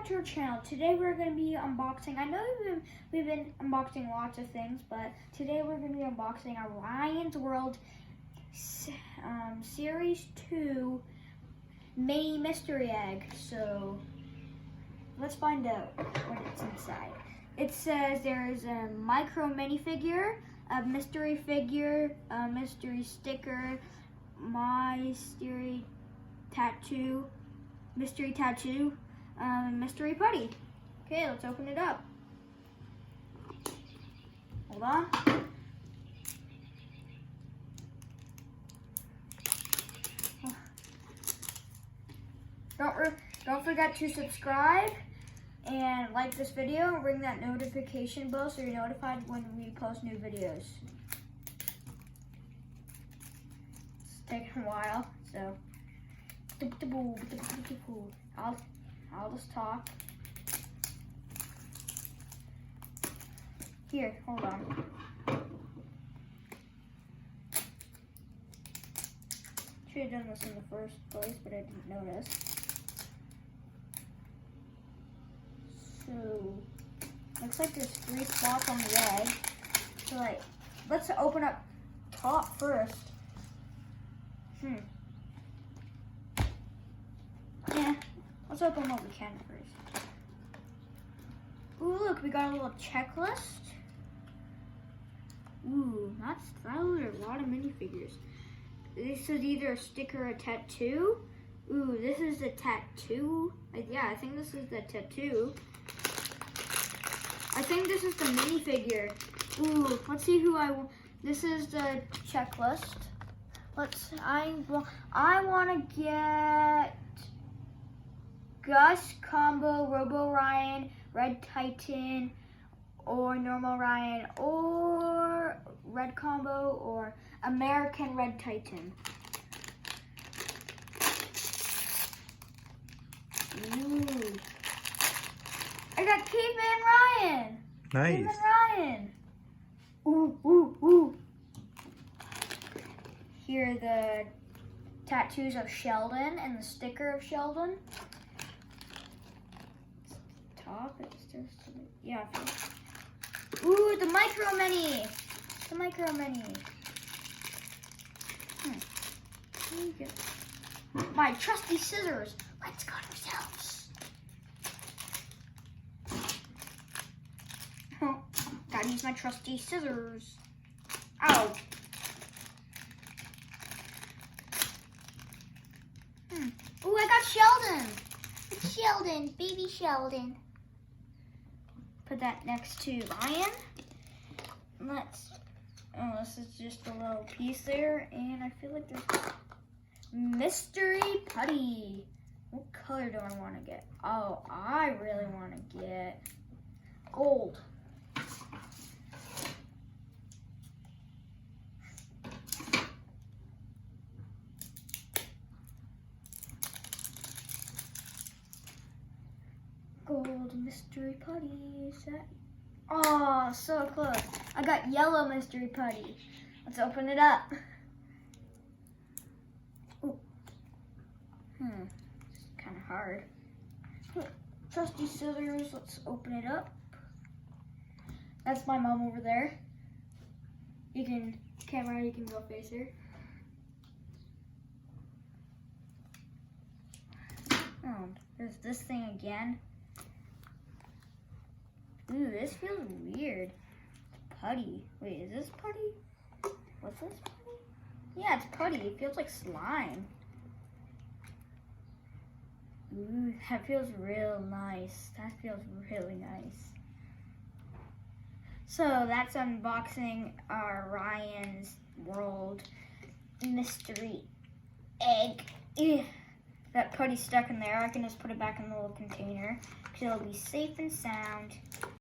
back to our channel. Today we're going to be unboxing, I know we've been unboxing lots of things, but today we're going to be unboxing Ryan's World Series 2 Mini Mystery Egg. So let's find out what it's inside. It says there's a micro minifigure, a mystery figure, a mystery sticker, mystery tattoo, mystery putty. Okay, let's open it up. Hold on. Don't forget to subscribe and like this video and ring that notification bell so you're notified when we post new videos. It's taking a while, so I'll just talk. Here, hold on. Should have done this in the first place, but I didn't notice. So, looks like there's 3 spots on the egg. So, let's open up top first. Yeah, let's open what we can first. Ooh, look, we got a little checklist. Ooh, those are a lot of minifigures. This is either a sticker or a tattoo. Ooh, this is the tattoo. Yeah, I think this is the tattoo. I think this is the minifigure. Ooh, let's see who I want. This is the checklist. I want to get Gus, Combo, Robo Ryan, Red Titan, or Normal Ryan, or Red Combo, or American Red Titan. Ooh. I got Caveman Ryan. Nice. Caveman Ryan. Ooh. Here are the tattoos of Sheldon and the sticker of Sheldon. Top, it's just, yeah. Ooh, the micro mini. The micro mini. There you go. My trusty scissors. Let's cut ourselves. Gotta use my trusty scissors. Ow. Ooh, I got Sheldon. It's Sheldon, baby Sheldon. Put that next to Ryan. This is just a little piece there, and I feel like there's mystery putty. What color do I want to get? Oh, I really want to get gold. Gold mystery putty. Is that? Oh, so close. I got yellow mystery putty. Let's open it up. Ooh. It's kind of hard. Trusty scissors. Let's open it up. That's my mom over there. You can go face her. Oh, there's this thing again. Ooh, this feels weird. It's putty. Wait, is this putty? What's this putty? Yeah, it's putty. It feels like slime. Ooh, that feels real nice. That feels really nice. So that's unboxing our Ryan's World Mystery Egg. Ew. That putty's stuck in there. I can just put it back in the little container because it'll be safe and sound.